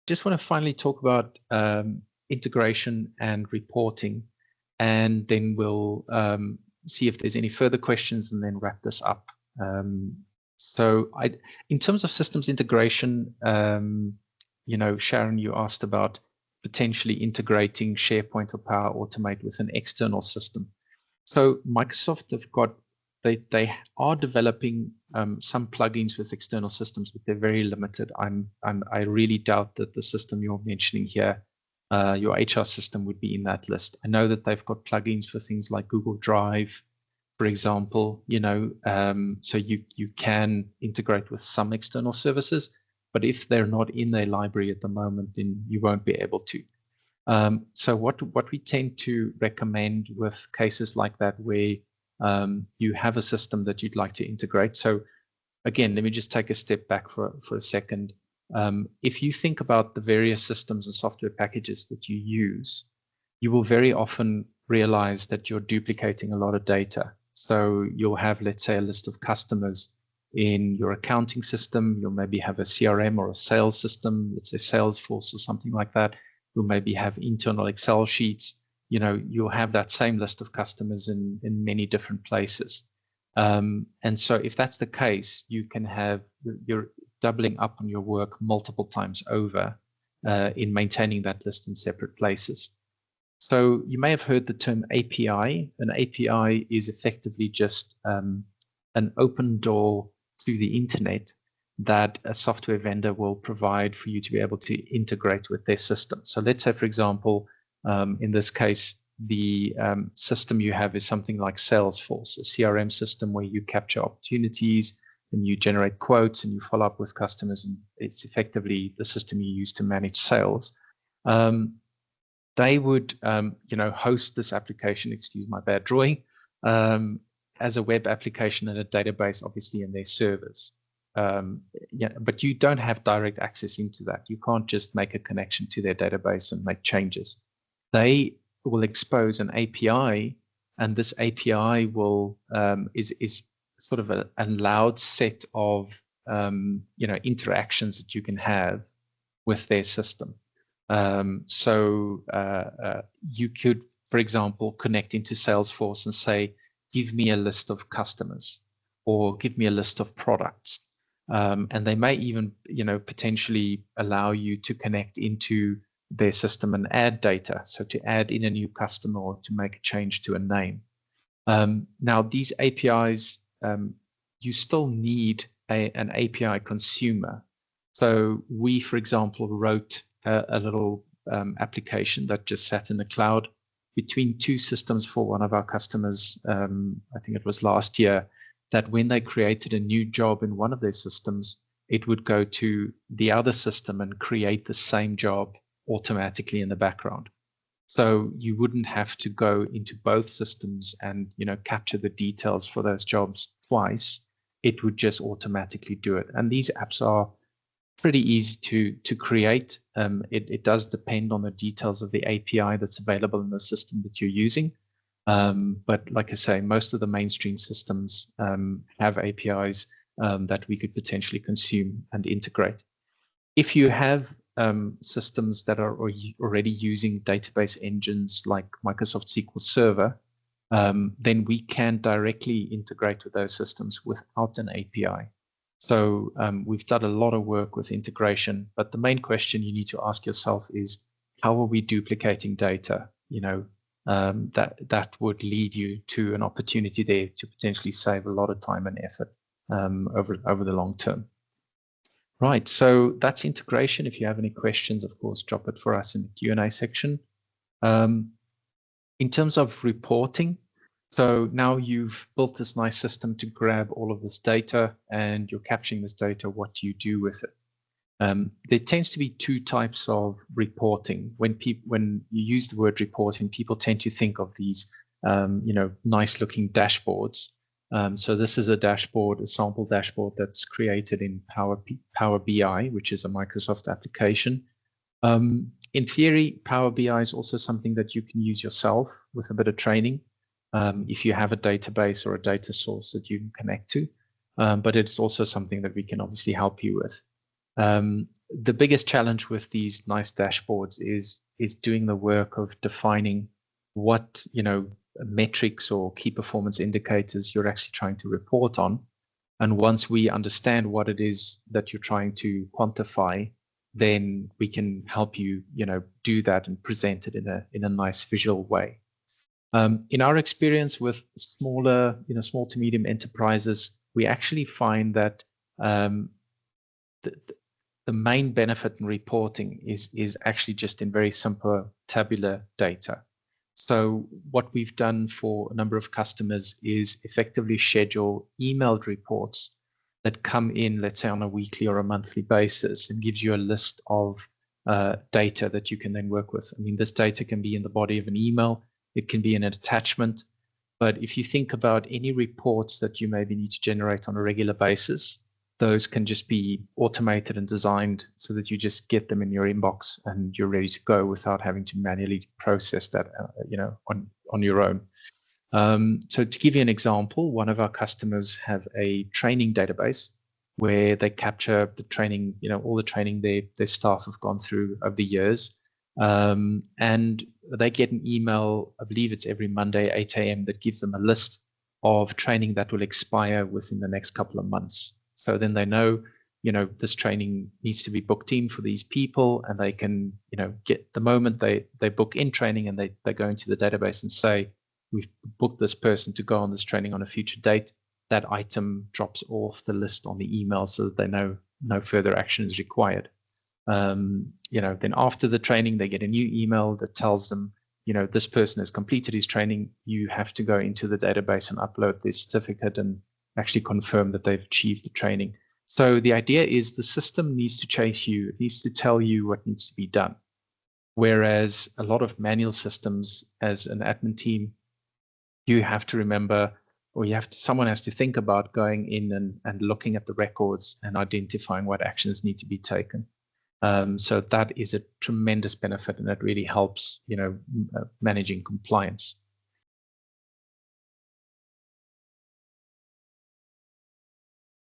just want to finally talk about integration and reporting, and then we'll see if there's any further questions and then wrap this up. So in terms of systems integration, Sharon, you asked about potentially integrating SharePoint or Power Automate with an external system. So Microsoft have got, they are developing some plugins with external systems, but they're very limited. I really doubt that the system you're mentioning here, your HR system, would be in that list. I know that they've got plugins for things like Google Drive, for example, so you can integrate with some external services, but if they're not in their library at the moment, then you won't be able to. So what we tend to recommend with cases like that, where you have a system that you'd like to integrate. So again, let me just take a step back for a second. If you think about the various systems and software packages that you use, you will very often realize that you're duplicating a lot of data. So you'll have, let's say, a list of customers in your accounting system. You'll maybe have a CRM or a sales system, let's say Salesforce or something like that. You'll maybe have internal Excel sheets. You'll have that same list of customers in many different places. And so if that's the case, you can have, you're doubling up on your work multiple times over in maintaining that list in separate places. So you may have heard the term API. An API is effectively just an open door to the internet that a software vendor will provide for you to be able to integrate with their system. So let's say, for example, in this case, the system you have is something like Salesforce, a CRM system where you capture opportunities and you generate quotes and you follow up with customers, and it's effectively the system you use to manage sales. They would, host this application, excuse my bad drawing, as a web application and a database, obviously, in their servers. But you don't have direct access into that. You can't just make a connection to their database and make changes. They will expose an API, and this API will is sort of an allowed set of interactions that you can have with their system. So you could, for example, connect into Salesforce and say, give me a list of customers or give me a list of products. And they may even, potentially allow you to connect into their system and add data. So to add in a new customer or to make a change to a name. Now, these APIs, you still need an API consumer. So we, for example, wrote a little application that just sat in the cloud between two systems for one of our customers. I think it was last year, that when they created a new job in one of their systems, it would go to the other system and create the same job automatically in the background. So you wouldn't have to go into both systems and capture the details for those jobs twice. It would just automatically do it. And these apps are pretty easy to create. It does depend on the details of the API that's available in the system that you're using. But like I say, most of the mainstream systems have APIs that we could potentially consume and integrate. If you have systems that are already using database engines like Microsoft SQL Server, then we can directly integrate with those systems without an API. So we've done a lot of work with integration, but the main question you need to ask yourself is, how are we duplicating data? That would lead you to an opportunity there to potentially save a lot of time and effort over the long term. Right, so that's integration. If you have any questions, of course, drop it for us in the Q&A section. In terms of reporting, so now you've built this nice system to grab all of this data and you're capturing this data. What do you do with it? There tends to be two types of reporting. When you use the word reporting, people tend to think of these, nice looking dashboards. So this is a dashboard, a sample dashboard that's created in Power BI, which is a Microsoft application. In theory, Power BI is also something that you can use yourself with a bit of training, if you have a database or a data source that you can connect to. But it's also something that we can obviously help you with. The biggest challenge with these nice dashboards is doing the work of defining what, metrics or key performance indicators you're actually trying to report on. And once we understand what it is that you're trying to quantify, then we can help you, do that and present it in a nice visual way. In our experience with smaller, small to medium enterprises, we actually find that the main benefit in reporting is actually just in very simple tabular data. So what we've done for a number of customers is effectively schedule emailed reports that come in, let's say, on a weekly or a monthly basis, and gives you a list of data that you can then work with. I mean, this data can be in the body of an email, it can be in an attachment, but if you think about any reports that you maybe need to generate on a regular basis, those can just be automated and designed so that you just get them in your inbox and you're ready to go without having to manually process that, on your own. So to give you an example, one of our customers have a training database where they capture the training, all the training their staff have gone through over the years. And they get an email, I believe it's every Monday, 8 a.m., that gives them a list of training that will expire within the next couple of months. So then they know, this training needs to be booked in for these people, and they can, get the moment they book in training and they go into the database and say, we've booked this person to go on this training on a future date, that item drops off the list on the email so that they know no further action is required. Then after the training, they get a new email that tells them, this person has completed his training. You have to go into the database and upload this certificate and actually confirm that they've achieved the training. So the idea is the system needs to chase you. It needs to tell you what needs to be done. Whereas a lot of manual systems, as an admin team, you have to remember, or someone has to think about going in and looking at the records and identifying what actions need to be taken. So that is a tremendous benefit, and that really helps, managing compliance.